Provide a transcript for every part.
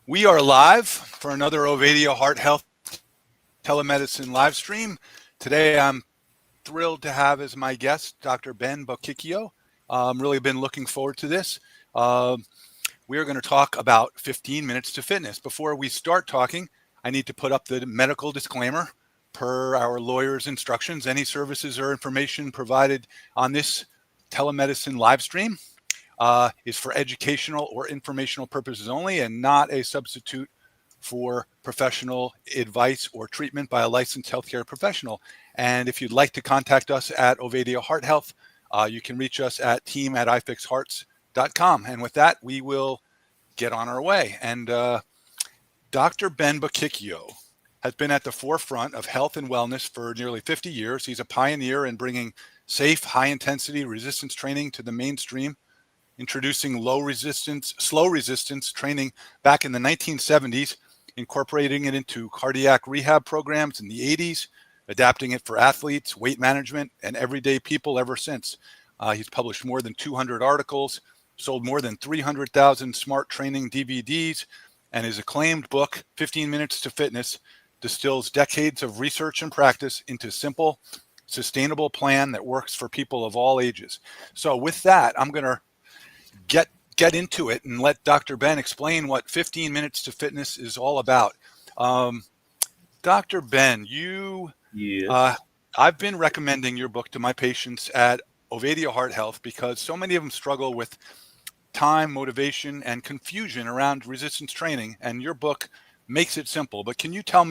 We are live for another Ovadia Heart Health telemedicine live stream. Today I'm thrilled to have as my guest Dr. Ben Bocchicchio. Really been looking forward to this. We are going to talk about 15 minutes to fitness. Before we start talking, I need to put up the medical disclaimer per our lawyer's instructions. Any services or information provided on this telemedicine live stream is for educational or informational purposes only and not a substitute for professional advice or treatment by a licensed healthcare professional. And if you'd like to contact us at Ovadia Heart Health, you can reach us at team@ifixhearts.com. And with that, we will get on our way. And Dr. Ben Bocchicchio has been at the forefront of health and wellness for nearly 50 years. He's a pioneer in bringing safe, high-intensity resistance training to the mainstream, introducing slow resistance training back in the 1970s, incorporating it into cardiac rehab programs in the 80s, adapting it for athletes, weight management, and everyday people ever since. He's published more than 200 articles, sold more than 300,000 smart training DVDs, and his acclaimed book, 15 Minutes to Fitness, distills decades of research and practice into simple, sustainable plan that works for people of all ages. So with that, I'm going to get into it and let Dr. Ben explain what 15 Minutes to Fitness is all about. Dr. Ben, Yes. I've been recommending your book to my patients at Ovadia Heart Health because so many of them struggle with time, motivation, and confusion around resistance training, and your book makes it simple. But can you tell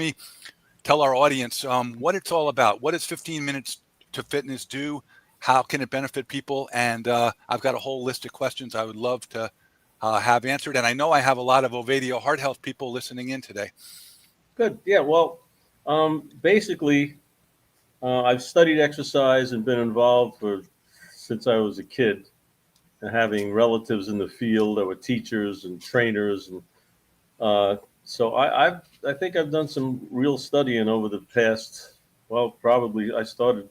our audience what it's all about? What does 15 Minutes to Fitness do? How can it benefit people? And I've got a whole list of questions I would love to have answered. And I know I have a lot of Ovadia Heart Health people listening in today. Good. Yeah. Well, basically, I've studied exercise and been involved since I was a kid, and having relatives in the field that were teachers and trainers, and so I think I've done some real studying over the past. Well, probably I started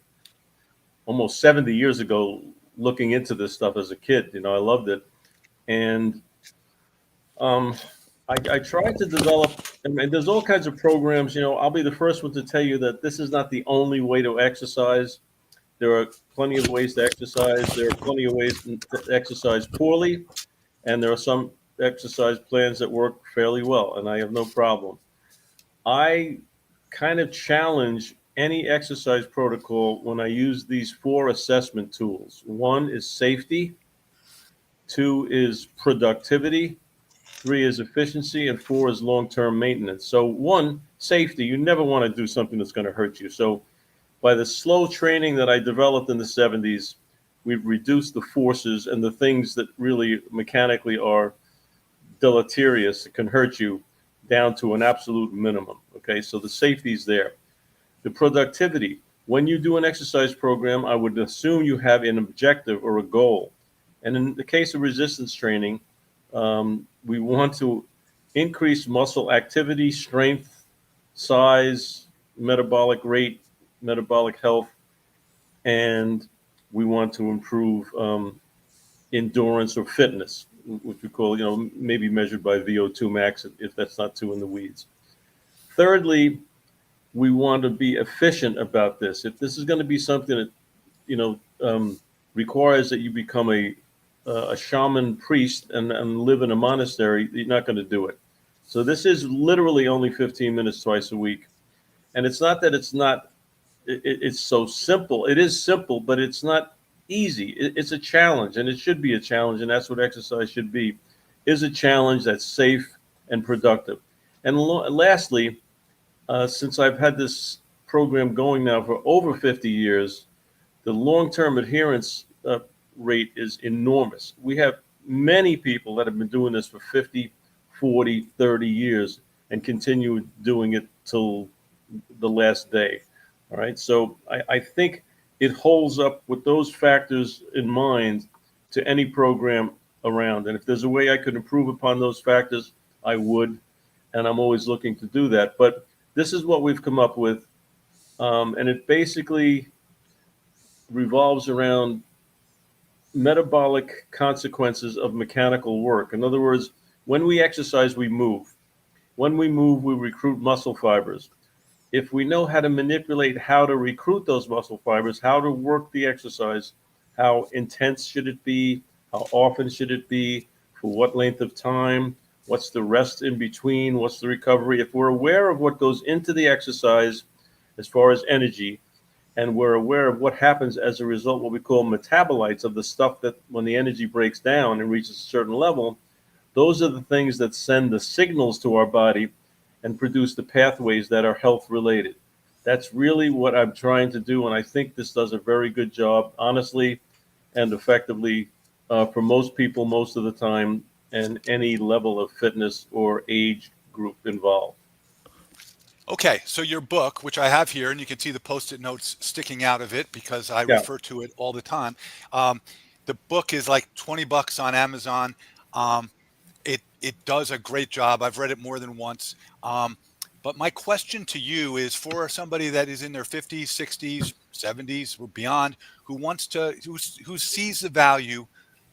almost 70 years ago looking into this stuff as a kid. I loved it. And I tried to develop, and there's all kinds of programs. I'll be the first one to tell you that this is not the only way to exercise. There are plenty of ways to exercise. There are plenty of ways to exercise poorly. And there are some exercise plans that work fairly well, and I have no problem. I kind of challenge any exercise protocol when I use these 4 assessment tools. 1 is safety, 2 is productivity, 3 is efficiency, and 4 is long-term maintenance. So 1, safety, you never want to do something that's going to hurt you. So by the slow training that I developed in the 70s, we've reduced the forces and the things that really mechanically are deleterious, can hurt you, down to an absolute minimum. Okay, so the safety's there. The productivity, when you do an exercise program, I would assume you have an objective or a goal. And in the case of resistance training, we want to increase muscle activity, strength, size, metabolic rate, metabolic health, and we want to improve endurance or fitness, which we call, maybe measured by VO2 max, if that's not too in the weeds. Thirdly, we want to be efficient about this. If this is going to be something that, requires that you become a shaman priest and live in a monastery, you're not going to do it. So this is literally only 15 minutes twice a week. And it's not that it's so simple. It is simple, but it's not easy. It's a challenge, and it should be a challenge, and that's what exercise should be, is a challenge that's safe and productive. And lastly, since I've had this program going now for over 50 years, the long-term adherence rate is enormous. We have many people that have been doing this for 50, 40, 30 years and continue doing it till the last day. All right. So I think it holds up with those factors in mind to any program around. And if there's a way I could improve upon those factors, I would. And I'm always looking to do that. But this is what we've come up with. And it basically revolves around metabolic consequences of mechanical work. In other words, when we exercise, we move. When we move, we recruit muscle fibers. If we know how to manipulate how to recruit those muscle fibers, how to work the exercise, how intense should it be, how often should it be, for what length of time, what's the rest in between, what's the recovery. If we're aware of what goes into the exercise as far as energy, and we're aware of what happens as a result, what we call metabolites of the stuff that when the energy breaks down and reaches a certain level, those are the things that send the signals to our body and produce the pathways that are health related. That's really what I'm trying to do, and I think this does a very good job, honestly and effectively, for most people most of the time, and any level of fitness or age group involved. Okay, so your book, which I have here, and you can see the post-it notes sticking out of it because I Yeah. refer to it all the time. Um, the book is like 20 bucks on Amazon. Um, it does a great job. I've read it more than once. But my question to you is for somebody that is in their 50s, 60s, 70s, or beyond, who sees the value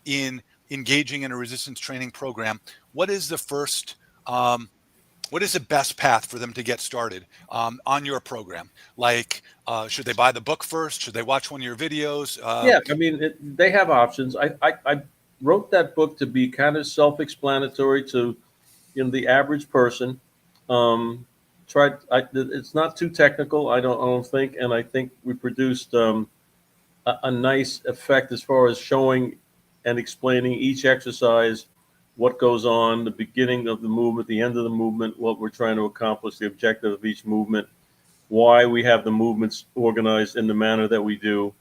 in engaging in a resistance training program. What is the first? What is the best path for them to get started on your program? Like, should they buy the book first? Should they watch one of your videos? Yeah, I mean, they have options. I wrote that book to be kind of self-explanatory to the average person. Um, it's not too technical, I don't think, and I think we produced a nice effect as far as showing and explaining each exercise, what goes on, the beginning of the movement, the end of the movement, what we're trying to accomplish, the objective of each movement, why we have the movements organized in the manner that we do.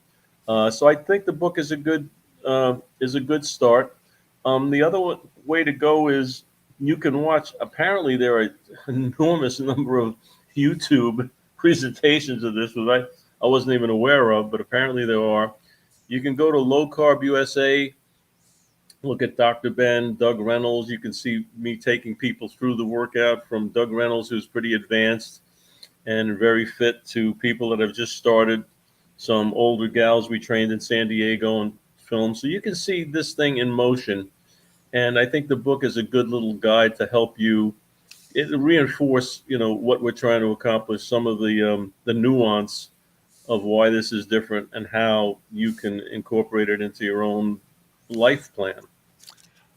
So I think the book is a good start. The other way to go is you can watch. Apparently, there are an enormous number of YouTube presentations of this, which I wasn't even aware of, but apparently there are. You can go to Low Carb USA, look at Dr. Ben, Doug Reynolds. You can see me taking people through the workout, from Doug Reynolds, who's pretty advanced and very fit, to people that have just started. Some older gals we trained in San Diego and filmed. So you can see this thing in motion. And I think the book is a good little guide to help you reinforce, what we're trying to accomplish, some of the nuance of why this is different and how you can incorporate it into your own life plan.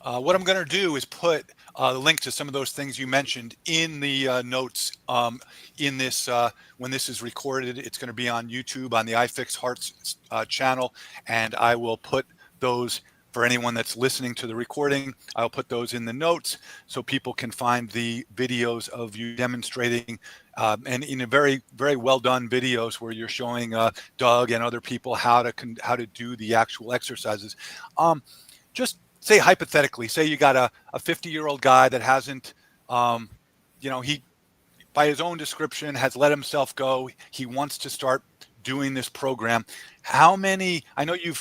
What I'm going to do is put the link to some of those things you mentioned in the notes in this when this is recorded. It's going to be on YouTube on the iFix Hearts channel, and I will put those for anyone that's listening to the recording. I'll put those in the notes so people can find the videos of you demonstrating and in a very, very well done videos where you're showing Doug and other people how to do the actual exercises. Just say hypothetically, say you got a 50-year-old guy that hasn't, he, by his own description, has let himself go. He wants to start doing this program. How many, I know you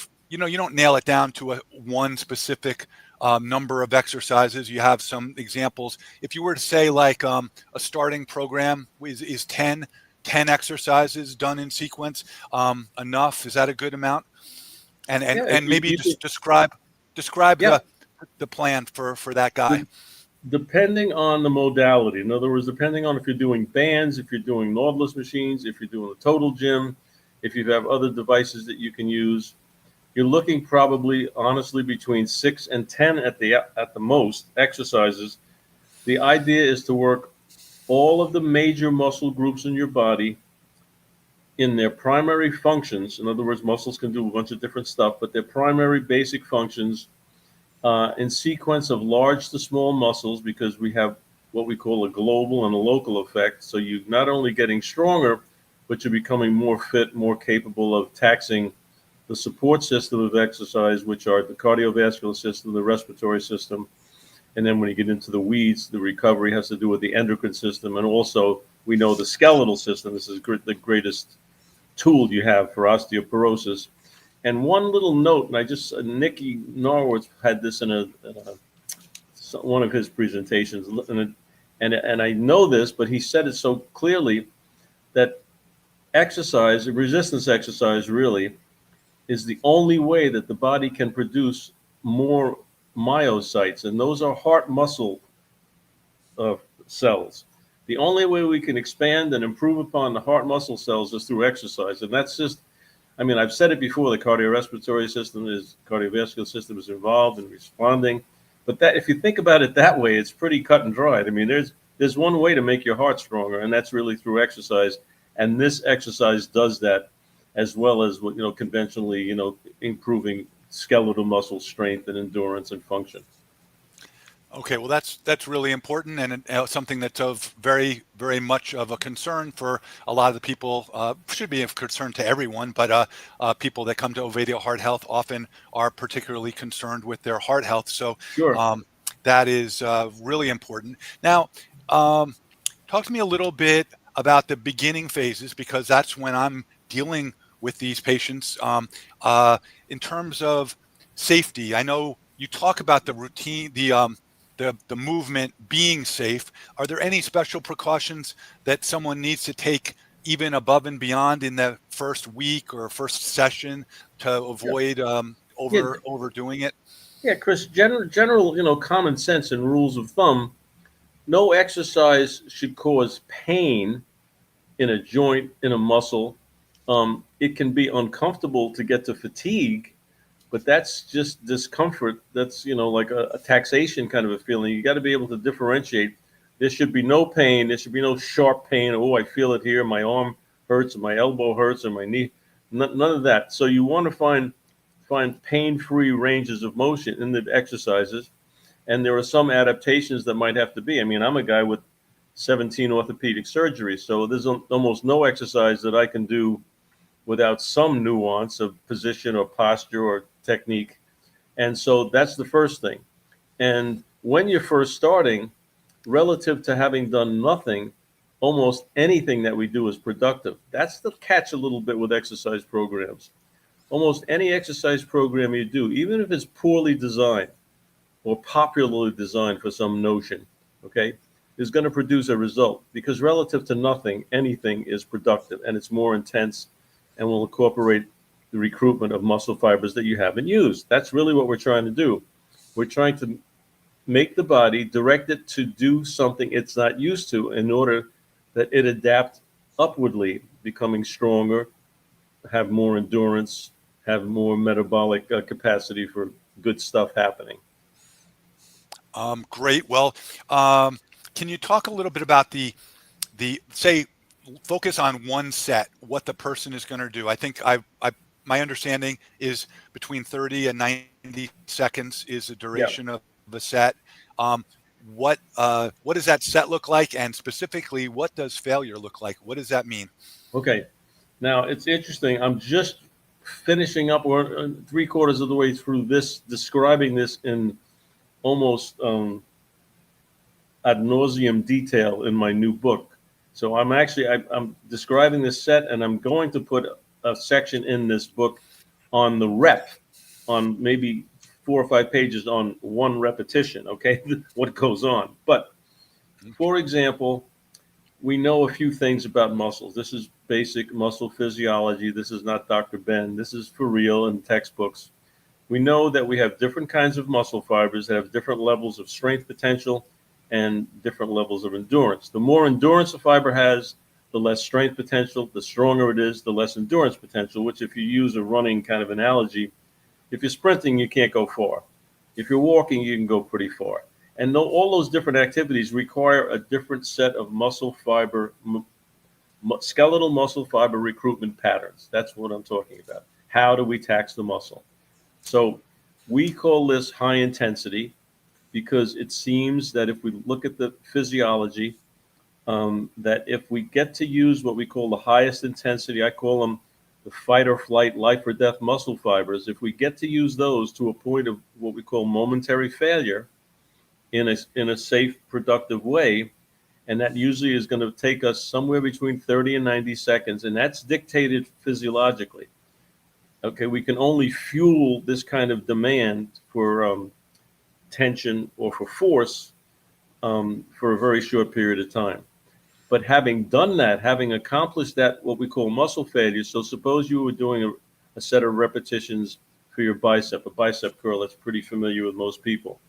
don't nail it down to one specific number of exercises. You have some examples. If you were to say like a starting program is 10 exercises done in sequence enough? Is that a good amount? And maybe just describe Yeah. the plan for that guy. Depending on the modality. In other words, depending on if you're doing bands, if you're doing Nautilus machines, if you're doing a total gym, if you have other devices that you can use, you're looking probably, honestly, between 6 and 10 at the most exercises. The idea is to work all of the major muscle groups in your body in their primary functions. In other words, muscles can do a bunch of different stuff, but their primary basic functions in sequence of large to small muscles, because we have what we call a global and a local effect. So you're not only getting stronger, but you're becoming more fit, more capable of taxing the support system of exercise, which are the cardiovascular system, the respiratory system. And then when you get into the weeds, the recovery has to do with the endocrine system. And also, we know the skeletal system. This is the greatest tool you have for osteoporosis. And one little note, and Nicky Norwood had this in one of his presentations, and I know this, but he said it so clearly that exercise, resistance exercise, really is the only way that the body can produce more myocytes, and those are heart muscle cells. The only way we can expand and improve upon the heart muscle cells is through exercise. And that's just, I mean, I've said it before, the cardiorespiratory system cardiovascular system is involved in responding. But that, if you think about it that way, it's pretty cut and dried. I mean, there's one way to make your heart stronger, and that's really through exercise. And this exercise does that, as well as conventionally, improving skeletal muscle strength and endurance and function. Okay, well, that's really important, and something that's of very, very much of a concern for a lot of the people. Should be of concern to everyone, but people that come to Ovadia Heart Health often are particularly concerned with their heart health. So Sure. that is really important. Now, talk to me a little bit about the beginning phases, because that's when I'm dealing with these patients. In terms of safety, I know you talk about the routine, the movement being safe. Are there any special precautions that someone needs to take even above and beyond in the first week or first session to avoid overdoing it? Yeah, Chris, general, common sense and rules of thumb. No exercise should cause pain in a joint, in a muscle. It can be uncomfortable to get to fatigue, but that's just discomfort. That's, like a taxation kind of a feeling. You got to be able to differentiate. There should be no pain. There should be no sharp pain. Oh, I feel it here. My arm hurts, or my elbow hurts, or my knee. None of that. So you want to find pain-free ranges of motion in the exercises. And there are some adaptations that might have to be. I mean, I'm a guy with 17 orthopedic surgeries, so there's almost no exercise that I can do without some nuance of position or posture or technique. And so that's the first thing. And when you're first starting, relative to having done nothing, almost anything that we do is productive. That's the catch a little bit with exercise programs. Almost any exercise program you do, even if it's poorly designed or popularly designed for some notion, okay, is going to produce a result, because relative to nothing, anything is productive, and it's more intense and will incorporate the recruitment of muscle fibers that you haven't used. That's really what we're trying to do. We're trying to make the body direct it to do something it's not used to in order that it adapt upwardly, becoming stronger, have more endurance, have more metabolic capacity for good stuff happening. Great. Well, can you talk a little bit about the say, focus on one set, what the person is going to do? I think my understanding is between 30 and 90 seconds is the duration of the set. What does that set look like? And specifically, what does failure look like? What does that mean? Okay. Now, it's interesting. I'm just finishing up, or 3/4 of the way through this, describing this in almost ad nauseum detail in my new book. So I'm describing this set, and I'm going to put a section in this book on the rep, on maybe 4 or 5 pages on one repetition, okay, what goes on. But for example, we know a few things about muscles. This is basic muscle physiology. This is not Dr. Ben. This is for real in textbooks. We know that we have different kinds of muscle fibers that have different levels of strength potential and different levels of endurance. The more endurance a fiber has, the less strength potential. The stronger it is, the less endurance potential, which, if you use a running kind of analogy, if you're sprinting, you can't go far. If you're walking, you can go pretty far. And all those different activities require a different set of muscle fiber, skeletal muscle fiber recruitment patterns. That's what I'm talking about. How do we tax the muscle? So we call this high intensity because it seems that if we look at the physiology, that if we get to use what we call the highest intensity, I call them the fight or flight, life or death muscle fibers, if we get to use those to a point of what we call momentary failure in a safe, productive way, and that usually is going to take us somewhere between 30 and 90 seconds, and that's dictated physiologically. Okay, we can only fuel this kind of demand for tension or for force for a very short period of time. But having done that, having accomplished that, what we call muscle failure, so suppose you were doing a set of repetitions for your bicep, a bicep curl that's pretty familiar with most people.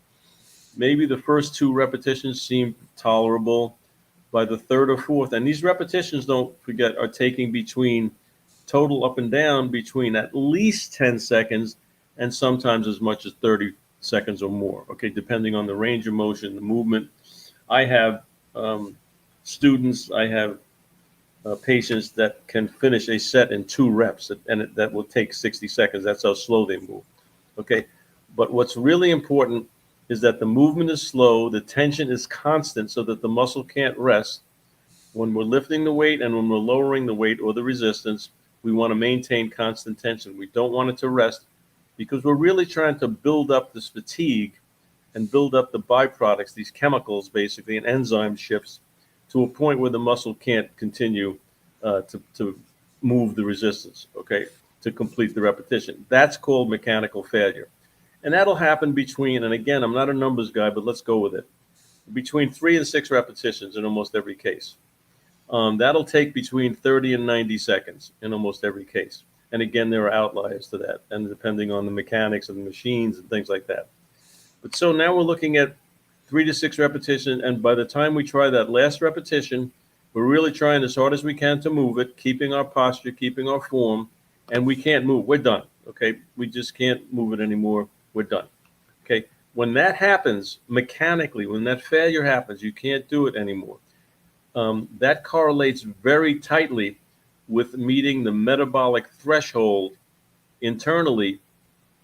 maybe the first 2 repetitions seem tolerable. By the 3rd or 4th, and these repetitions, don't forget, are taking between total up and down between at least 10 seconds and sometimes as much as 30 seconds or more, okay, depending on the range of motion, the movement. I have students, I have patients that can finish a set in 2 reps, and that will take 60 seconds. That's how slow they move, okay? But what's really important is that the movement is slow, the tension is constant so that the muscle can't rest. When we're lifting the weight and when we're lowering the weight or the resistance, we want to maintain constant tension. We don't want it to rest because we're really trying to build up this fatigue and build up the byproducts, these chemicals basically, and enzyme shifts to a point where the muscle can't continue to move the resistance, okay, to complete the repetition. That's called mechanical failure. And that'll happen between, and again, I'm not a numbers guy, but let's go with it, between 3 and 6 repetitions in almost every case. That'll take between 30 and 90 seconds in almost every case. And again, there are outliers to that, and depending on the mechanics of the machines and things like that. But so now we're looking at 3 to 6 repetitions, and by the time we try that last repetition, we're really trying as hard as we can to move it, keeping our posture, keeping our form, and we can't move. We're done, okay? We just can't move it anymore. We're done, okay? When that happens, mechanically, when that failure happens, you can't do it anymore. That correlates very tightly with meeting the metabolic threshold internally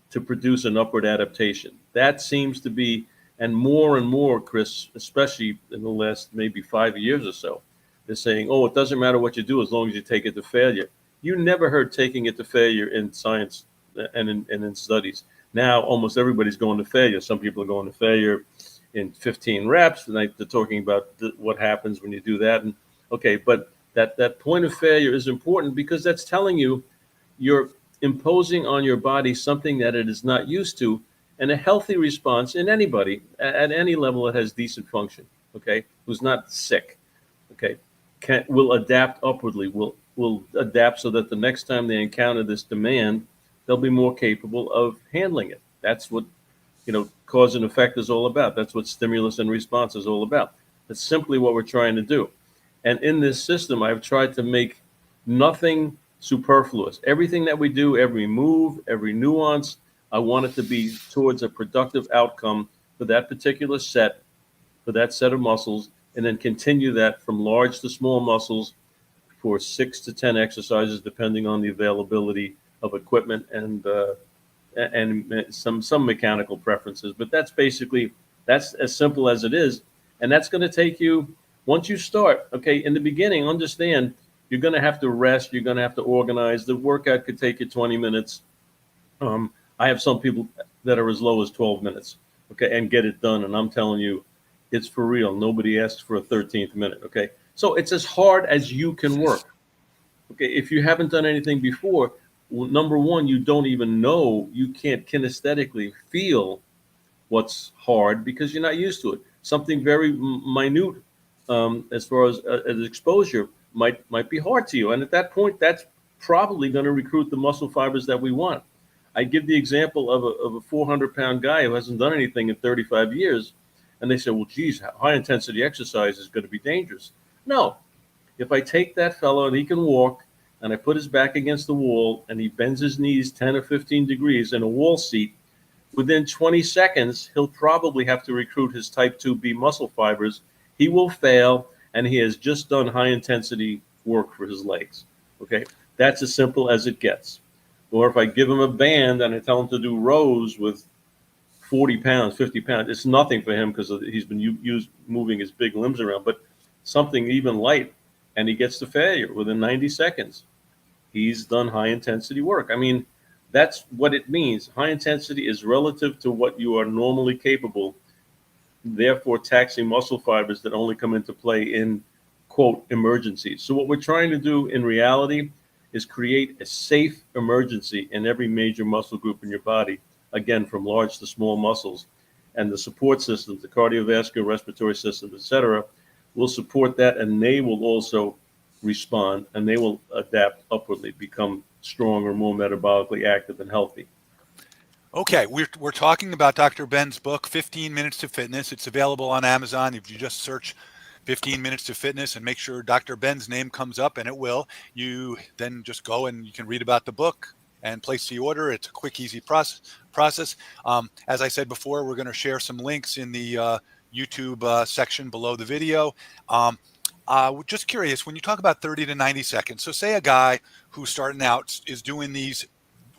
to produce an upward adaptation. That seems to be, and more, Chris, especially in the last maybe 5 years or so, they're saying, oh, it doesn't matter what you do as long as you take it to failure. You never heard taking it to failure in science and in studies. Now almost everybody's going to failure. Some people are going to failure in 15 reps, and they're talking about what happens when you do that. And okay, but that point of failure is important because that's telling you you're imposing on your body something that it is not used to, and a healthy response in anybody at any level that has decent function, okay, who's not sick, okay, will adapt upwardly, will adapt so that the next time they encounter this demand, they'll be more capable of handling it. That's what, cause and effect is all about. That's what stimulus and response is all about. That's simply what we're trying to do. And in this system, I've tried to make nothing superfluous. Everything that we do, every move, every nuance, I want it to be towards a productive outcome for that particular set, for that set of muscles, and then continue that from large to small muscles for 6 to 10 exercises, depending on the availability of equipment and some mechanical preferences. But that's as simple as it is. And that's going to take you, once you start, okay, in the beginning, understand you're going to have to rest, you're going to have to organize. The workout could take you 20 minutes. I have some people that are as low as 12 minutes, okay, and get it done. And I'm telling you, it's for real. Nobody asks for a 13th minute, okay? So it's as hard as you can work. Okay, if you haven't done anything before, number one, you don't even know, you can't kinesthetically feel what's hard because you're not used to it. Something very minute as far as exposure might be hard to you. And at that point, that's probably going to recruit the muscle fibers that we want. I give the example of a 400-pound guy who hasn't done anything in 35 years. And they say, well, geez, high intensity exercise is going to be dangerous. No, if I take that fellow and he can walk, and I put his back against the wall and he bends his knees 10 or 15 degrees in a wall seat, within 20 seconds, he'll probably have to recruit his type 2b muscle fibers. He will fail, and he has just done high intensity work for his legs. Okay, that's as simple as it gets. Or if I give him a band and I tell him to do rows with 40 pounds, 50 pounds, it's nothing for him because he's been moving his big limbs around, but something even light, and he gets to failure within 90 seconds. He's done high intensity work. I mean, that's what it means. High intensity is relative to what you are normally capable, therefore taxing muscle fibers that only come into play in, quote, emergencies. So what we're trying to do in reality is create a safe emergency in every major muscle group in your body, again, from large to small muscles. And the support systems, the cardiovascular, respiratory systems, et cetera, will support that, and they will also respond, and they will adapt upwardly, become stronger, more metabolically active and healthy. Okay, we're talking about Dr. Ben's book, 15 Minutes to Fitness. It's available on Amazon. If you just search 15 Minutes to Fitness and make sure Dr. Ben's name comes up, and it will, you then just go and you can read about the book and place the order. It's a quick, easy process. As I said before, we're going to share some links in the YouTube section below the video. Just curious, when you talk about 30 to 90 seconds, so say a guy who's starting out is doing these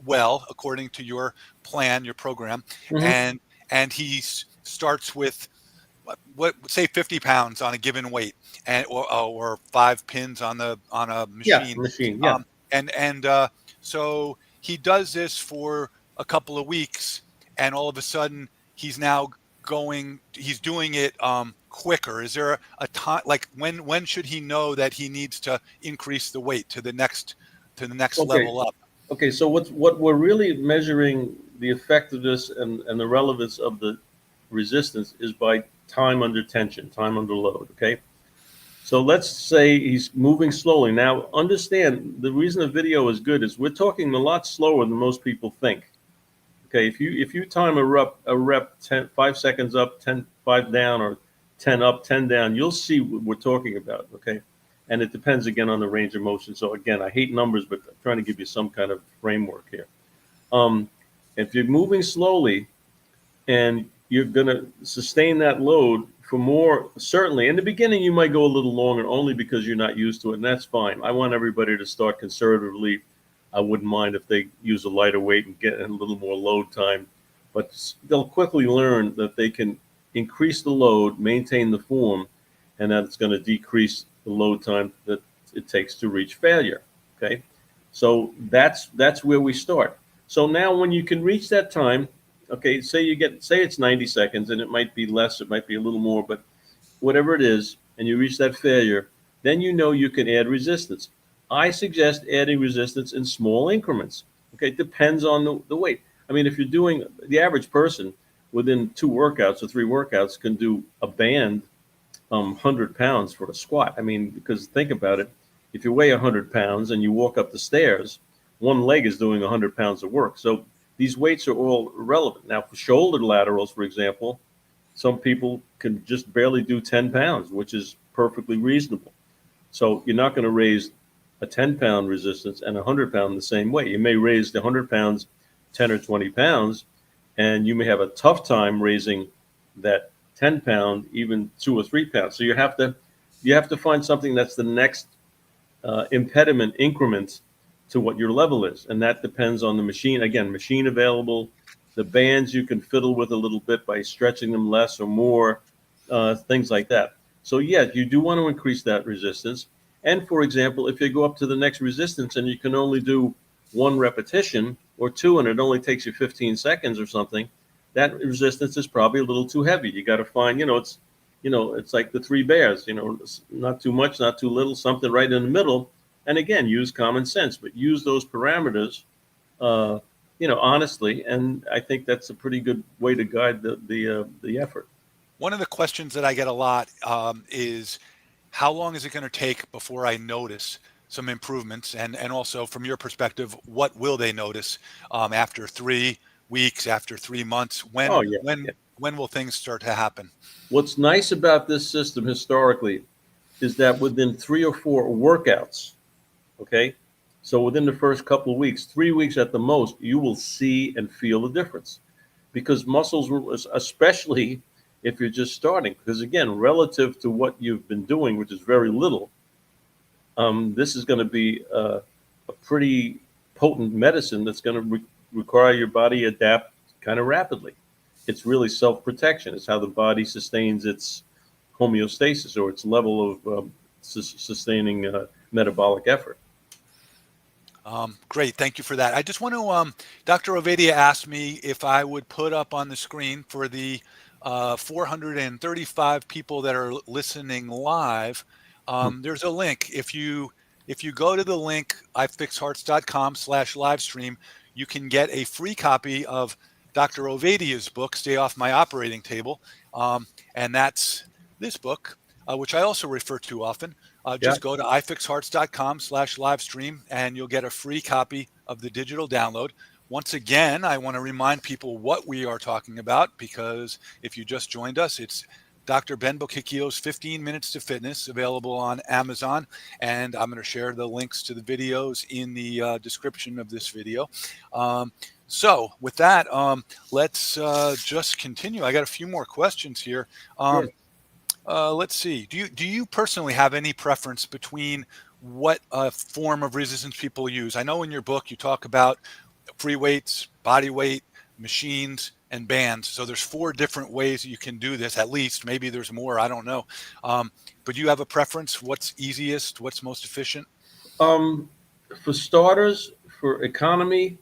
well, according to your plan, your program, Mm-hmm. and he starts with what say 50 pounds on a given weight, and or 5 pins on a Yeah, machine, machine. Yeah. um, and so he does this for a couple of weeks, and all of a sudden he's doing it quicker. Is there a time, like when should he know that he needs to increase the weight to the next Okay. level up? Okay. So what we're really measuring the effectiveness and the relevance of the resistance is by time under tension, time under load. Okay. So let's say he's moving slowly. Now, understand the reason a video is good is we're talking a lot slower than most people think. Okay, if you time a rep 5 seconds up, 5 down, or 10 up, 10 down, you'll see what we're talking about. Okay, and it depends again on the range of motion. So again, I hate numbers, but I'm trying to give you some kind of framework here. Um, if you're moving slowly and you're going to sustain that load for more, certainly in the beginning you might go a little longer only because you're not used to it, and that's fine. I want everybody to start conservatively. I wouldn't mind if they use a lighter weight and get a little more load time, but they'll quickly learn that they can increase the load, maintain the form, and that it's going to decrease the load time that it takes to reach failure. Okay, so that's where we start. So now when you can reach that time, okay, say it's 90 seconds, and it might be less, it might be a little more, but whatever it is, and you reach that failure, then you know you can add resistance. I suggest adding resistance in small increments. Okay, it depends on the weight. I mean, if you're doing the average person within 2 workouts or 3 workouts can do a band 100 pounds for a squat. I mean, because think about it, if you weigh 100 pounds and you walk up the stairs, one leg is doing 100 pounds of work. So these weights are all relevant. Now, for shoulder laterals, for example, some people can just barely do 10 pounds, which is perfectly reasonable. So you're not going to raise a 10-pound resistance and a 100-pound the same way. You may raise the 100 pounds 10 or 20 pounds, and you may have a tough time raising that 10-pound even 2 or 3 pounds. So you have to find something that's the next impediment increment to what your level is, and that depends on the machine. Again, machine available, the bands you can fiddle with a little bit by stretching them less or more, things like that. So yeah, you do want to increase that resistance. And for example, if you go up to the next resistance and you can only do 1 repetition or 2, and it only takes you 15 seconds or something, that resistance is probably a little too heavy. You got to find, it's like the 3 bears, not too much, not too little, something right in the middle. And again, use common sense, but use those parameters, honestly. And I think that's a pretty good way to guide the effort. One of the questions that I get a lot is how long is it going to take before I notice some improvements? And also from your perspective, what will they notice after 3 weeks, after 3 months? Oh When yeah, when yeah. when will things start to happen? What's nice about this system historically is that within 3 or 4 workouts, okay, so within the first couple of weeks, 3 weeks at the most, you will see and feel the difference, because muscles, especially if you're just starting, because again, relative to what you've been doing, which is very little, this is going to be a pretty potent medicine that's going to require your body adapt kind of rapidly. It's really self-protection. It's how the body sustains its homeostasis, or its level of sustaining metabolic effort. Great, thank you for that. I just want to, Dr. Ovadia asked me if I would put up on the screen for the 435 people that are listening live. There's a link. If you go to the link ifixhearts.com/livestream, you can get a free copy of Dr. Ovadia's book, Stay Off My Operating Table, and that's this book, which I also refer to often. Yeah. Just go to ifixhearts.com/livestream and you'll get a free copy of the digital download. once again, I want to remind people what we are talking about, because if you just joined us, it's Dr. Ben Bocchicchio's 15 Minutes to Fitness, available on Amazon. And I'm going to share the links to the videos in the description of this video. So with that, let's just continue. I got a few more questions here. Sure. Let's see. Do you personally have any preference between what form of resistance people use? I know in your book you talk about free weights, body weight, machines, and bands. So there's 4 different ways you can do this. At least, maybe there's more. I don't know. But do you have a preference? What's easiest? What's most efficient? For starters, for economy,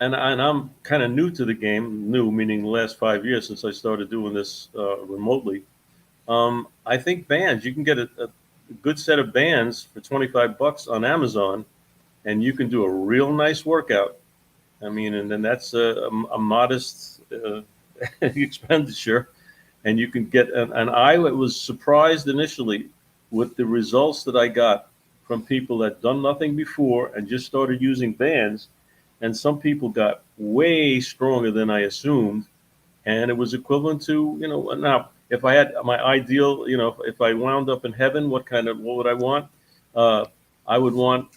and I'm kind of new to the game. New meaning the last 5 years since I started doing this remotely. I think bands. You can get a good set of bands for $25 on Amazon, and you can do a real nice workout. I mean, and then that's a modest expenditure, and you can get. And I was surprised initially with the results that I got from people that done nothing before and just started using bands, and some people got way stronger than I assumed, and it was equivalent to, now if I had my ideal, if I wound up in heaven, what would I want? I would want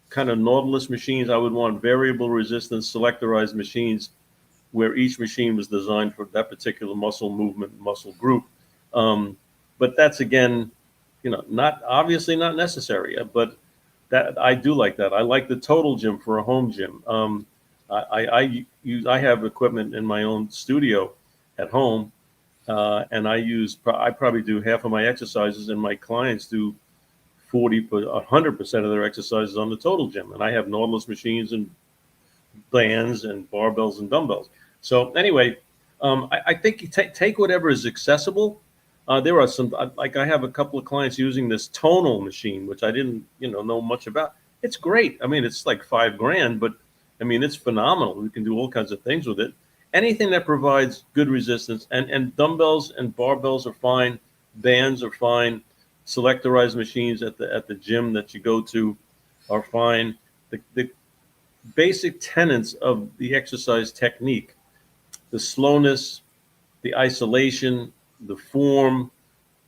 kind of Nautilus machines. I would want variable resistance selectorized machines where each machine was designed for that particular muscle movement, muscle group. But that's, again, not obviously not necessary, but that I do like that. I like the total gym for a home gym. I have equipment in my own studio at home, and I probably do half of my exercises, and my clients do 100% of their exercises on the total gym. And I have Nautilus machines and bands and barbells and dumbbells. So anyway, I think you take whatever is accessible. There are some, like I have a couple of clients using this tonal machine, which I didn't, know much about. It's great. I mean, it's like $5,000, but I mean, it's phenomenal. You can do all kinds of things with it. Anything that provides good resistance, and dumbbells and barbells are fine. Bands are fine. Selectorized machines at the gym that you go to are fine. The basic tenets of the exercise technique, the slowness, the isolation, the form,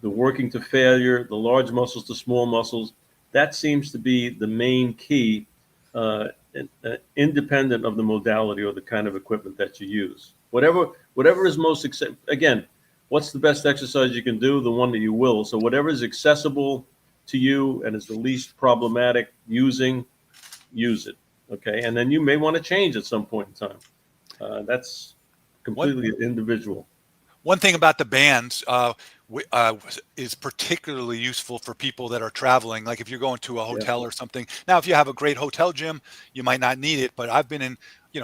the working to failure, the large muscles to small muscles, that seems to be the main key, independent of the modality or the kind of equipment that you use. Whatever is most again, what's the best exercise you can do? The one that you will. So whatever is accessible to you and is the least problematic using, use it. Okay. And then you may want to change at some point in time. That's completely individual. One thing about the bands is particularly useful for people that are traveling. Like if you're going to a hotel or something. Now, if you have a great hotel gym, you might not need it. But I've been in,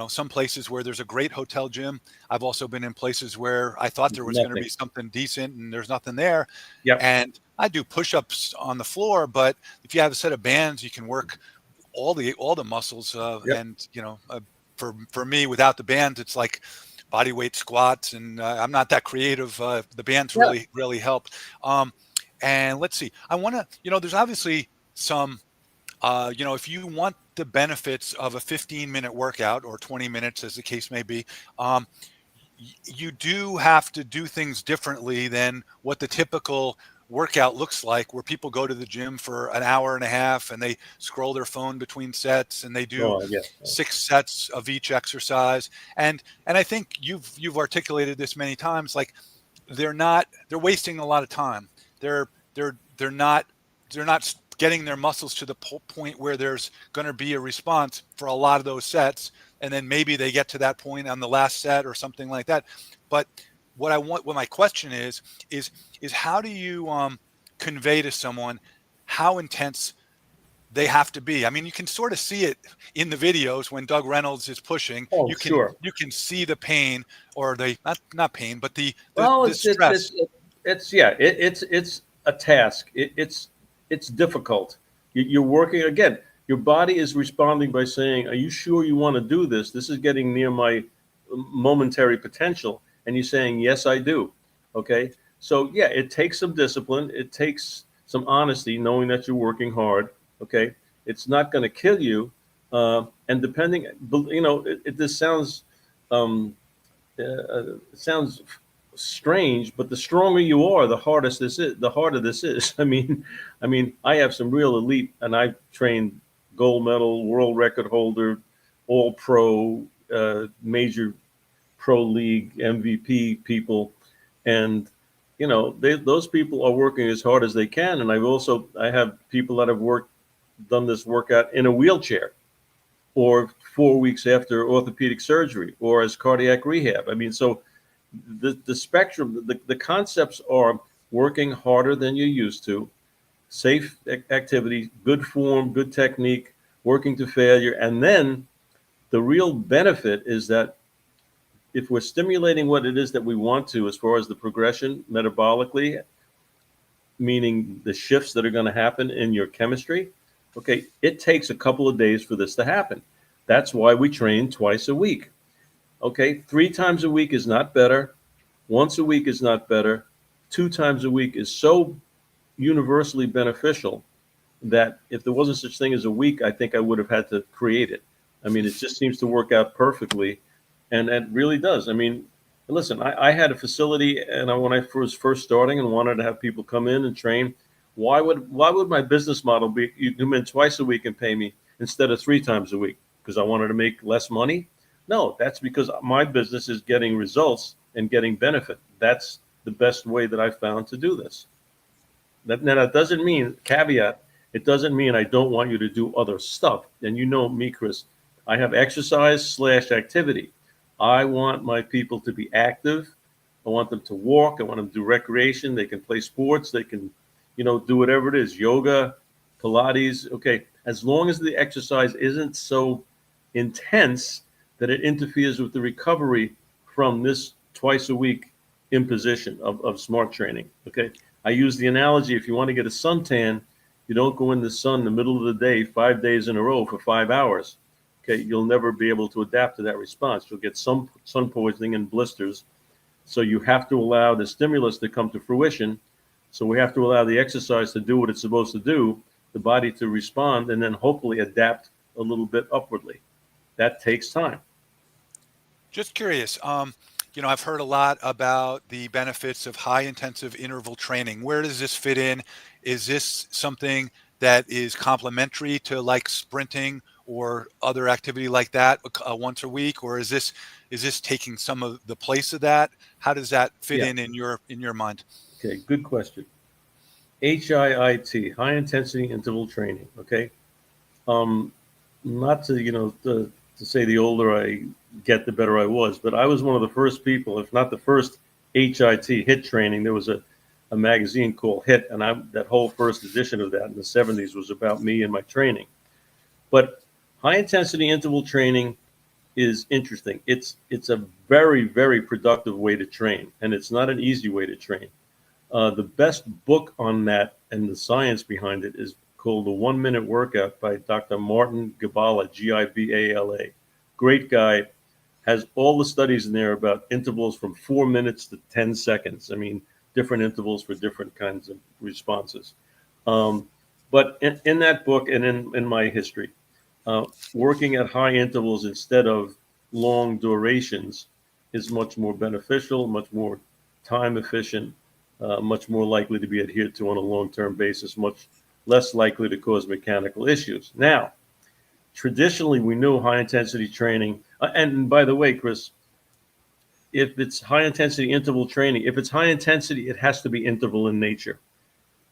some places where there's a great hotel gym. I've also been in places where I thought there was going to be something decent and there's nothing there. Yep. And I do push-ups on the floor. But if you have a set of bands, you can work all the muscles. And for me, without the bands, it's like body weight squats, and I'm not that creative. The bands really help. And let's see, I want to, there's obviously some, if you want the benefits of a 15-minute workout or 20 minutes, as the case may be, you do have to do things differently than what the typical workout looks like, where people go to the gym for an hour and a half and they scroll their phone between sets and they do 6 sets of each exercise. And I think you've articulated this many times, like they're wasting a lot of time. They're not getting their muscles to the point where there's going to be a response for a lot of those sets. And then maybe they get to that point on the last set or something like that. But what my question is how do you convey to someone how intense they have to be? I mean, you can sort of see it in the videos when Doug Reynolds is pushing. You can see the pain, or the not pain, but the stress. It's a task. It's difficult. You're working again. Your body is responding by saying, "Are you sure you want to do this? This is getting near my momentary potential." And you're saying, "Yes, I do." Okay. So yeah, it takes some discipline. It takes some honesty, knowing that you're working hard. Okay. It's not going to kill you, And depending, this sounds strange, but the stronger you are, the hardest this is. The harder this is. I have some real elite, and I've trained gold medal, world record holder, all pro, major pro league MVP people, and those people are working as hard as they can. And I have people that have done this workout in a wheelchair, or 4 weeks after orthopedic surgery, or as cardiac rehab. So the spectrum, the concepts are working harder than you used to, safe activity, good form, good technique, working to failure. And then the real benefit is that if we're stimulating what it is that we want to, as far as the progression metabolically, meaning the shifts that are going to happen in your chemistry, okay, it takes a couple of days for this to happen. That's why we train twice a week. Okay, 3 times a week is not better. Once a week is not better. 2 times a week is so universally beneficial that if there wasn't such thing as a week, I think I would have had to create it. It just seems to work out perfectly, and it really does. Listen, I had a facility, and when I was first starting and wanted to have people come in and train, why would my business model be you come in twice a week and pay me instead of 3 times a week? Because I wanted to make less money? No, that's because my business is getting results and getting benefit. That's the best way that I found to do this. Now, that doesn't mean, caveat, it doesn't mean I don't want you to do other stuff. And you know me, Chris, I have exercise/activity. I want my people to be active. I want them to walk. I want them to do recreation. They can play sports. They can, do whatever it is, yoga, Pilates. Okay, as long as the exercise isn't so intense that it interferes with the recovery from this twice a week imposition of smart training. Okay, I use the analogy: if you want to get a suntan, you don't go in the sun in the middle of the day 5 days in a row for 5 hours. Okay, you'll never be able to adapt to that response. You'll get some sun poisoning and blisters. So you have to allow the stimulus to come to fruition. So we have to allow the exercise to do what it's supposed to do, the body to respond, and then hopefully adapt a little bit upwardly. That takes time. Just curious, I've heard a lot about the benefits of high intensive interval training. Where does this fit in? Is this something that is complementary to like sprinting or other activity like that once a week, or is this taking some of the place of that? How does that fit in your mind? Okay, good question. HIIT, high intensity interval training. Okay, not to say the older I get, the better I was, but I was one of the first people, if not the first HIT training. There was a magazine called HIT, and that whole first edition of that in the 70s was about me and my training. But high intensity interval training is interesting. It's a very, very productive way to train, and it's not an easy way to train. The best book on that and the science behind it is called The 1 Minute Workout by Dr. Martin Gibala, Gibala. Great guy. Has all the studies in there about intervals from 4 minutes to 10 seconds. Different intervals for different kinds of responses. But in that book and in my history, working at high intervals instead of long durations is much more beneficial, much more time efficient, much more likely to be adhered to on a long-term basis, much less likely to cause mechanical issues. Now, traditionally, we knew high-intensity training, and by the way, Chris, if it's high-intensity interval training, if it's high intensity, it has to be interval in nature.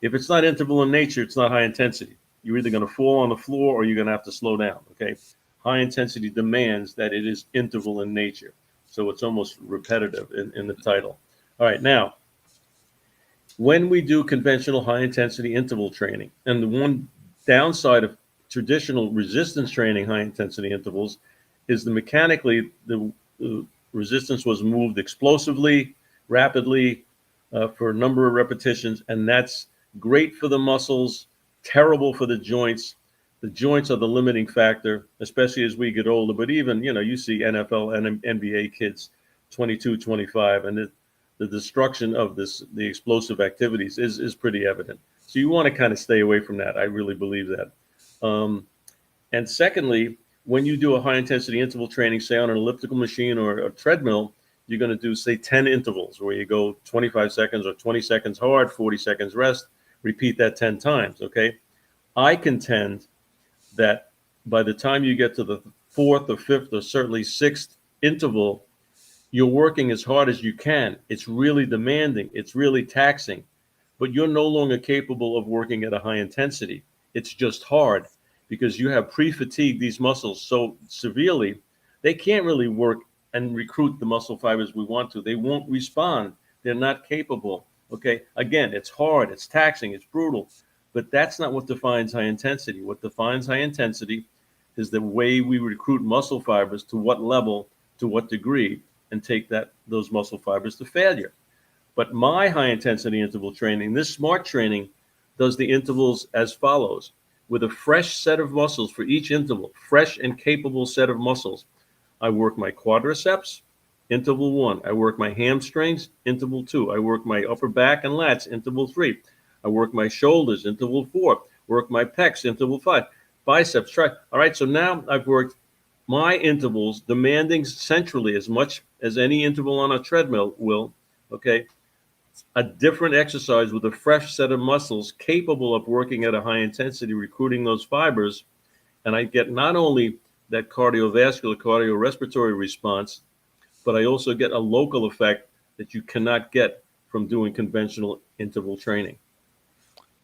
If it's not interval in nature, it's not high intensity. You're either going to fall on the floor or you're going to have to slow down, okay? High intensity demands that it is interval in nature. So it's almost repetitive in the title. All right, now, when we do conventional high intensity interval training, and the one downside of traditional resistance training high intensity intervals is mechanically the resistance was moved explosively, rapidly, for a number of repetitions, and that's great for the muscles, terrible for the joints. The joints are the limiting factor, especially as we get older. But even, you see NFL and NBA kids, 22, 25, and the destruction of the explosive activities is pretty evident. So you want to kind of stay away from that. I really believe that. And secondly, when you do a high intensity interval training, say on an elliptical machine or a treadmill, you're going to do, say, 10 intervals where you go 25 seconds or 20 seconds hard, 40 seconds rest, repeat that 10 times. Okay. I contend that by the time you get to the fourth or fifth or certainly sixth interval, you're working as hard as you can. It's really demanding. It's really taxing, but you're no longer capable of working at a high intensity. It's just hard because you have pre-fatigued these muscles so severely, they can't really work and recruit the muscle fibers we want to. They won't respond. They're not capable. Okay. Again, it's hard, it's taxing, it's brutal, but that's not what defines high intensity. What defines high intensity is the way we recruit muscle fibers, to what level, to what degree, and take those muscle fibers to failure. But my high intensity interval training, this SMART training, does the intervals as follows. With a fresh set of muscles for each interval, fresh and capable set of muscles. I work my quadriceps, interval 1. I work my hamstrings, interval 2. I work my upper back and lats, interval 3. I work my shoulders, interval 4. Work my pecs, interval 5. Biceps, try. All right, so now I've worked my intervals, demanding centrally as much as any interval on a treadmill will, okay? A different exercise with a fresh set of muscles capable of working at a high intensity, recruiting those fibers. And I get not only that cardiovascular, cardiorespiratory response, but I also get a local effect that you cannot get from doing conventional interval training.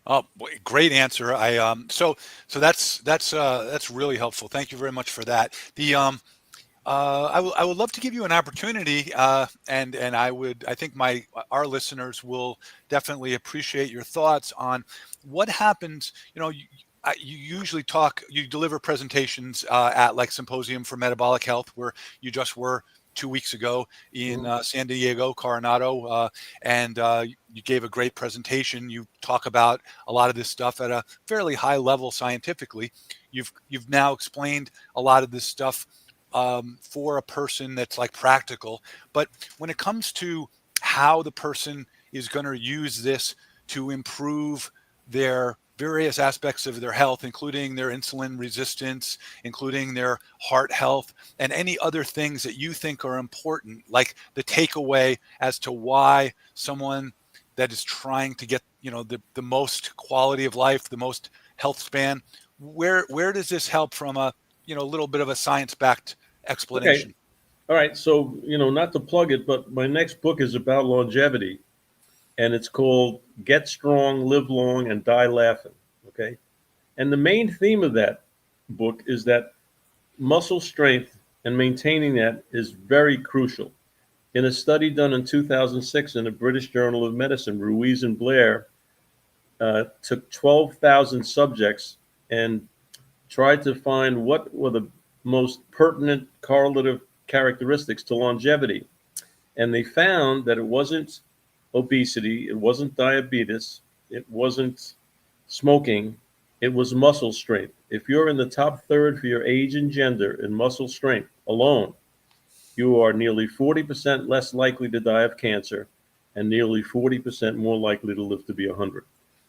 Oh, great answer. So that's really helpful. Thank you very much for that. I would love to give you an opportunity, and I think our listeners will definitely appreciate your thoughts on what happens. You usually you deliver presentations at like Symposium for Metabolic Health, where you just were 2 weeks ago in San Diego, Coronado, and you gave a great presentation. You talk about a lot of this stuff at a fairly high level scientifically. You've now explained a lot of this stuff for a person that's like practical. But when it comes to how the person is going to use this to improve their various aspects of their health, including their insulin resistance, including their heart health, and any other things that you think are important, like the takeaway as to why someone that is trying to get, the most quality of life, the most health span, where does this help from a little bit of a science-backed explanation? Okay. All right. So, not to plug it, but my next book is about longevity, and it's called Get Strong, Live Long, and Die Laughing. Okay. And the main theme of that book is that muscle strength and maintaining that is very crucial. In a study done in 2006 in the British Journal of Medicine, Ruiz and Blair took 12,000 subjects and tried to find what were the most pertinent correlative characteristics to longevity. And they found that it wasn't obesity, it wasn't diabetes, it wasn't smoking, it was muscle strength. If you're in the top third for your age and gender in muscle strength alone, you are nearly 40% less likely to die of cancer and nearly 40% more likely to live to be 100.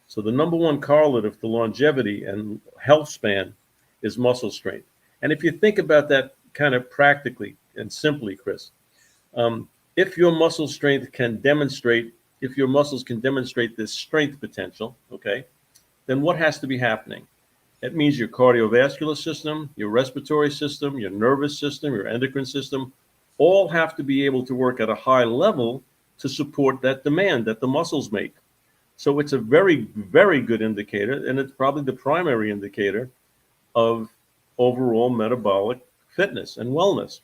So the number one correlative to longevity and health span is muscle strength. And if you think about that kind of practically and simply, Chris, if your muscle strength can demonstrate, if your muscles can demonstrate this strength potential, okay, then what has to be happening? That means your cardiovascular system, your respiratory system, your nervous system, your endocrine system, all have to be able to work at a high level to support that demand that the muscles make. So it's a very, very good indicator, and it's probably the primary indicator of overall metabolic fitness and wellness.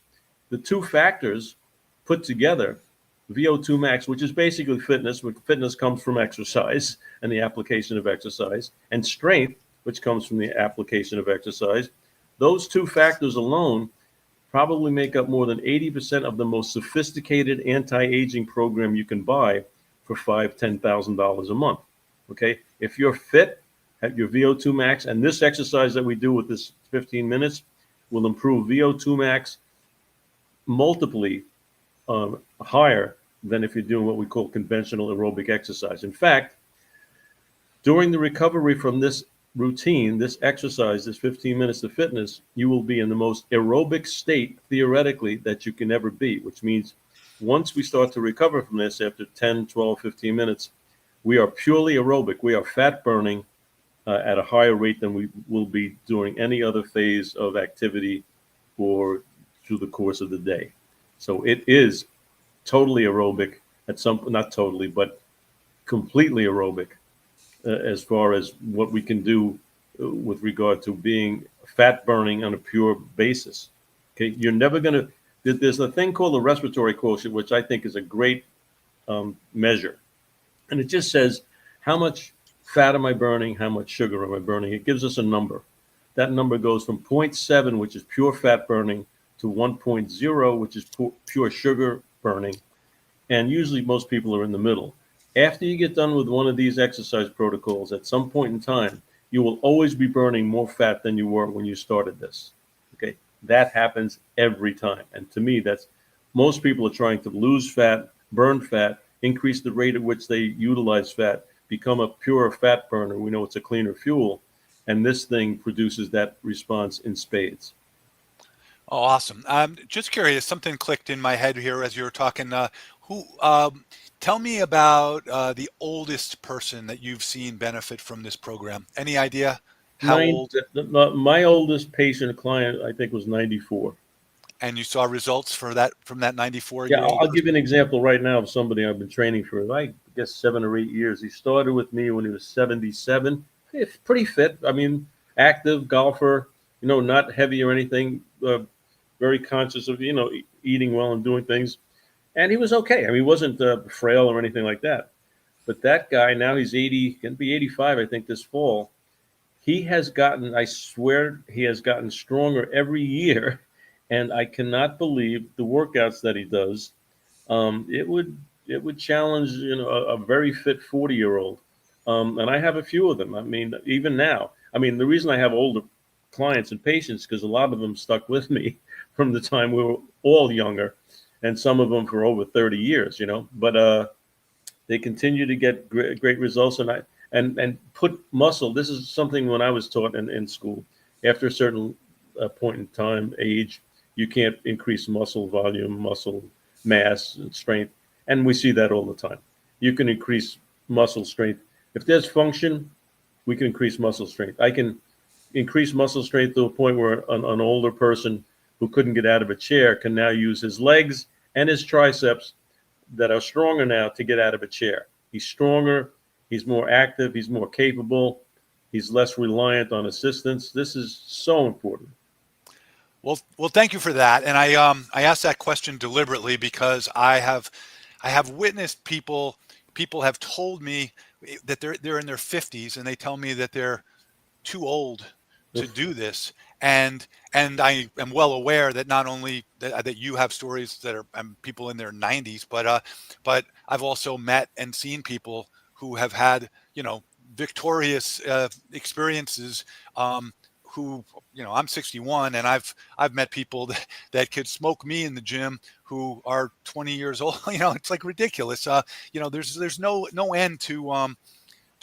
The two factors put together, VO2 max, which is basically fitness, which fitness comes from exercise and the application of exercise, and strength, which comes from the application of exercise, those two factors alone probably make up more than 80% of the most sophisticated anti-aging program you can buy for $5,000, $10,000 a month. Okay, if you're fit at your VO2 max, and this exercise that we do with this 15 minutes will improve VO2 max multiply higher than if you're doing what we call conventional aerobic exercise. In fact, during the recovery from this routine, this exercise, this 15 minutes of fitness, you will be in the most aerobic state, theoretically, that you can ever be, which means once we start to recover from this after 10, 12, 15 minutes, we are purely aerobic. We are fat burning at a higher rate than we will be during any other phase of activity or through the course of the day. So it is totally aerobic at some, not totally, but completely aerobic as far as what we can do with regard to being fat burning on a pure basis. Okay, you're never going to. There's a thing called the respiratory quotient, which I think is a great measure, and it just says how much fat am I burning, how much sugar am I burning. It gives us a number. That number goes from 0.7, which is pure fat burning, to 1.0, which is pure sugar burning, and usually most people are in the middle. After you get done with one of these exercise protocols, at some point in time, you will always be burning more fat than you were when you started this. Okay, that happens every time. And to me, that's most people are trying to lose fat, burn fat, increase the rate at which they utilize fat, become a pure fat burner. We know it's a cleaner fuel. And this thing produces that response in spades. Oh, awesome. Just curious, something clicked in my head here as you were talking. Tell me about the oldest person that you've seen benefit from this program. Any idea how old? My oldest patient client, I think, was 94. And you saw results for that from that Yeah, 94-year-old? I'll give you an example right now of somebody I've been training for, I guess, 7 or 8 years. He started with me when he was 77. Pretty fit. I mean, active golfer, not heavy or anything, very conscious of, eating well and doing things. And he was okay. I mean, he wasn't frail or anything like that. But that guy, now he's 80, going to be 85, I think, this fall. He has gotten, I swear, he has gotten stronger every year. And I cannot believe the workouts that he does. It would challenge, a very fit 40-year-old. And I have a few of them. I mean, even now. I mean, the reason I have older clients and patients, because a lot of them stuck with me from the time we were all younger, and some of them for over 30 years, But they continue to get great results, and put muscle. This is something when I was taught in school. After a certain point in time, age, you can't increase muscle volume, muscle mass, and strength, and we see that all the time. You can increase muscle strength if there's function. We can increase muscle strength. I can increase muscle strength to a point where an older person who couldn't get out of a chair can now use his legs and his triceps that are stronger now to get out of a chair. He's stronger, he's more active, he's more capable, he's less reliant on assistance. This is so important. Well, thank you for that. And I asked that question deliberately because I have witnessed people have told me that they're in their 50s and they tell me that they're too old to do this. And I am well aware that not only that you have stories that are people in their 90s, but I've also met and seen people who have had, victorious experiences, who, I'm 61 and I've met people that could smoke me in the gym who are 20 years old. It's like ridiculous. There's no end to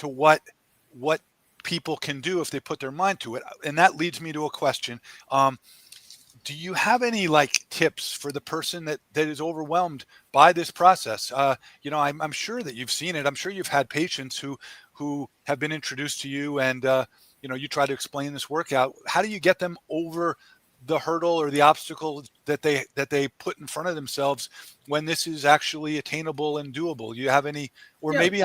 what people can do if they put their mind to it. And that leads me to a question. Do you have any tips for the person that is overwhelmed by this process? I'm sure that you've seen it. I'm sure you've had patients who have been introduced to you and, you try to explain this workout. How do you get them over the hurdle or the obstacle that they put in front of themselves when this is actually attainable and doable? Do you have any, or maybe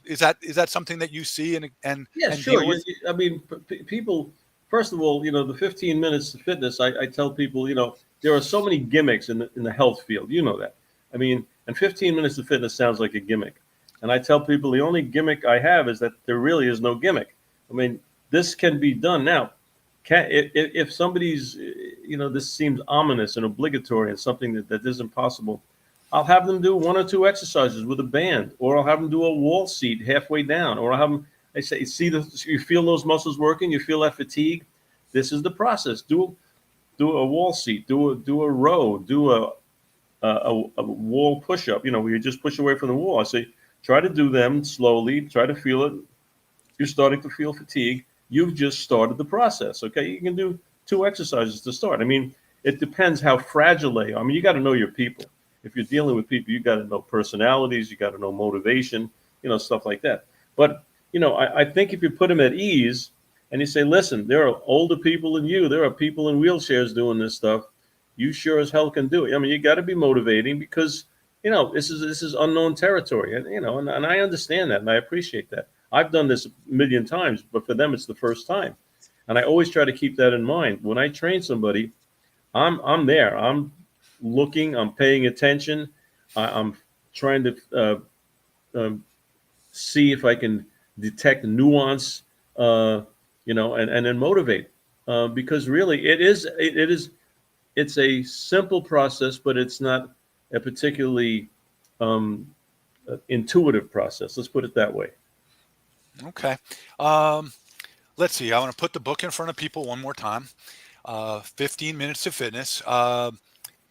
is that something that you see and sure. I mean, people, first of all, the 15 minutes of fitness, I tell people, there are so many gimmicks in the health field. You know that. I mean, and 15 minutes of fitness sounds like a gimmick. And I tell people the only gimmick I have is that there really is no gimmick. I mean, this can be done now. If somebody's, this seems ominous and obligatory and something that isn't possible, I'll have them do 1 or 2 exercises with a band, or I'll have them do a wall seat halfway down, or I'll have them, I say, you feel those muscles working, you feel that fatigue. This is the process. Do a wall seat, do a row, do a wall push-up, where you just push away from the wall. I say, try to do them slowly, try to feel it. You're starting to feel fatigue. you've just started the process. Okay, you can do 2 exercises to start. I mean, it depends how fragile they are. I mean, you got to know your people. If you're dealing with people, you got to know personalities, you got to know motivation, stuff like that. But I think if you put them at ease and you say, listen, there are older people than you, there are people in wheelchairs doing this stuff. You sure as hell can do it. I mean, you got to be motivating because this is unknown territory, and I understand that and I appreciate that. I've done this a million times, but for them, it's the first time. And I always try to keep that in mind. When I train somebody, I'm there. I'm looking. I'm paying attention. I'm trying to see if I can detect nuance, and then motivate. Because really, it's a simple process, but it's not a particularly intuitive process. Let's put it that way. Okay. Let's see. I want to put the book in front of people one more time. 15 Minutes to Fitness.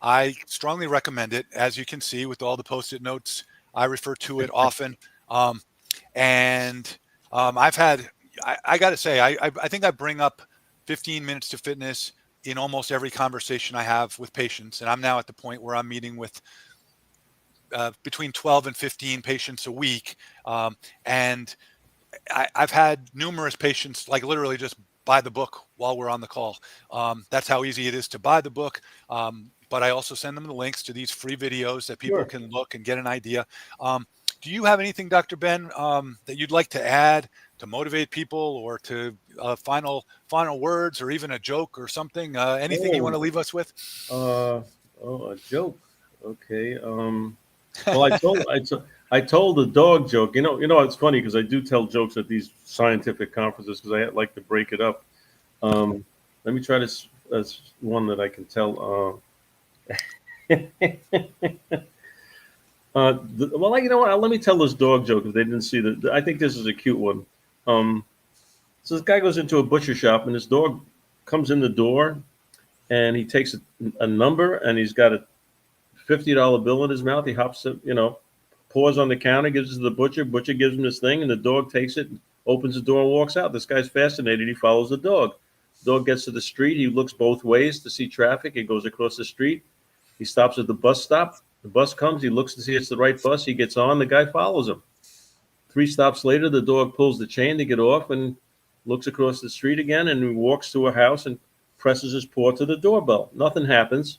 I strongly recommend it. As you can see with all the Post-it notes, I refer to it often. I've had, I got to say, I think I bring up 15 Minutes to Fitness in almost every conversation I have with patients. And I'm now at the point where I'm meeting with between 12 and 15 patients a week. And I've had numerous patients like literally just buy the book while we're on the call. That's how easy it is to buy the book. But I also send them the links to these free videos that people can look and get an idea. Do you have anything, Dr. Ben, that you'd like to add to motivate people, or to final words, or even a joke or something? Anything you want to leave us with? A joke. Okay. Well, I told a dog joke. It's funny because I do tell jokes at these scientific conferences because I like to break it up. Let me try this as one that I can tell. Well, you know what? Let me tell this dog joke if they didn't see that. I think this is a cute one. So this guy goes into a butcher shop and this dog comes in the door and he takes a number and he's got a $50 bill in his mouth. He hops it, pours on the counter, gives it to the butcher. Butcher gives him this thing, and the dog takes it, opens the door, and walks out. This guy's fascinated. He follows the dog. The dog gets to the street. He looks both ways to see traffic. He goes across the street. He stops at the bus stop. The bus comes. He looks to see it's the right bus. He gets on. The guy follows him. 3 stops later, the dog pulls the chain to get off and looks across the street again, and he walks to a house and presses his paw to the doorbell. Nothing happens.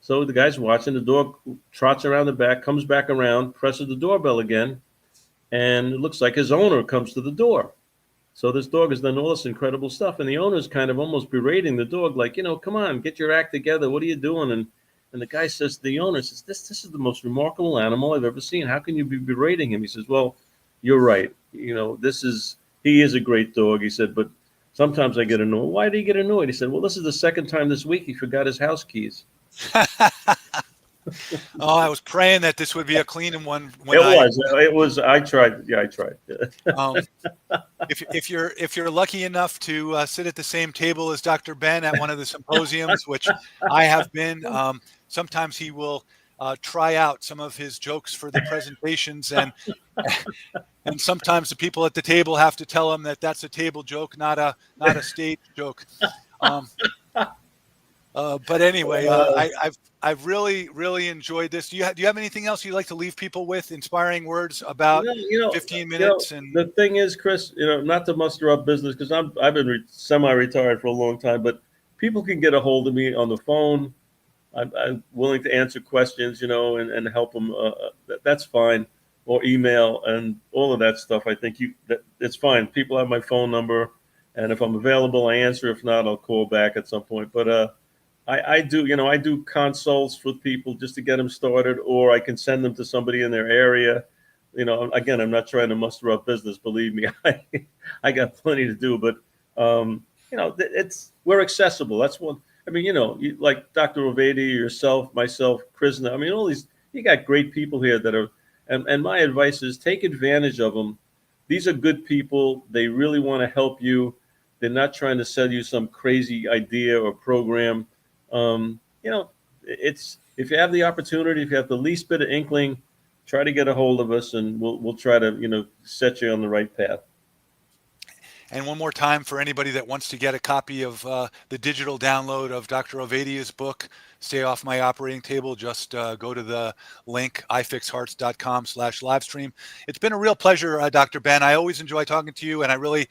So the guy's watching. The dog trots around the back, comes back around, presses the doorbell again, and it looks like his owner comes to the door. So this dog has done all this incredible stuff, and the owner's kind of almost berating the dog, like, come on, get your act together. What are you doing? And the guy says, the owner says, this is the most remarkable animal I've ever seen. How can you be berating him? He says, well, you're right. He is a great dog. He said, but sometimes I get annoyed. Why did he get annoyed? He said, well, this is the second time this week he forgot his house keys. Oh, I was praying that this would be a clean one. It was. I tried. Yeah, I tried. If you're lucky enough to sit at the same table as Dr. Ben at one of the symposiums, which I have been, sometimes he will try out some of his jokes for the presentations, and sometimes the people at the table have to tell him that that's a table joke, not a stage joke. But anyway, I've really enjoyed this. Do you have anything else you'd like to leave people with? Inspiring words about 15 minutes? And the thing is, Chris, not to muster up business because I've been semi-retired for a long time, but people can get a hold of me on the phone. I'm willing to answer questions, and help them. That's fine, or email and all of that stuff. I think it's fine. People have my phone number, and if I'm available, I answer. If not, I'll call back at some point. But I do consults with people just to get them started, or I can send them to somebody in their area. Again, I'm not trying to muster up business. Believe me, I got plenty to do. But we're accessible. That's one. I mean, like Dr. Ovadia, yourself, myself, Krishna. I mean, all these. You got great people here that are. And my advice is take advantage of them. These are good people. They really want to help you. They're not trying to sell you some crazy idea or program. It's if you have the opportunity, if you have the least bit of inkling, try to get a hold of us, and we'll try to set you on the right path. And one more time for anybody that wants to get a copy of the digital download of Dr. Ovadia's book, Stay Off My Operating Table, just go to the link, ifixhearts.com/livestream. It's been a real pleasure, Dr. Ben. I always enjoy talking to you, and I really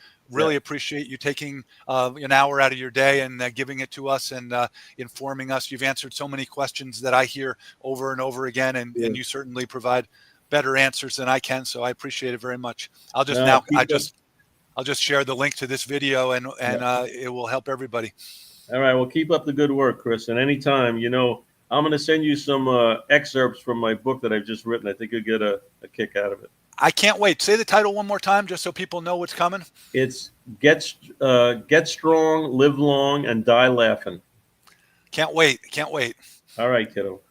appreciate you taking an hour out of your day and giving it to us and informing us. You've answered so many questions that I hear over and over again, and you certainly provide better answers than I can. So I appreciate it very much. I'll just share the link to this video, and it will help everybody. All right. Well, keep up the good work, Chris. And anytime, I'm going to send you some excerpts from my book that I've just written. I think you'll get a kick out of it. I can't wait. Say the title one more time, just so people know what's coming. It's Get Strong, Live Long, and Die Laughing. Can't wait. Can't wait. All right, kiddo.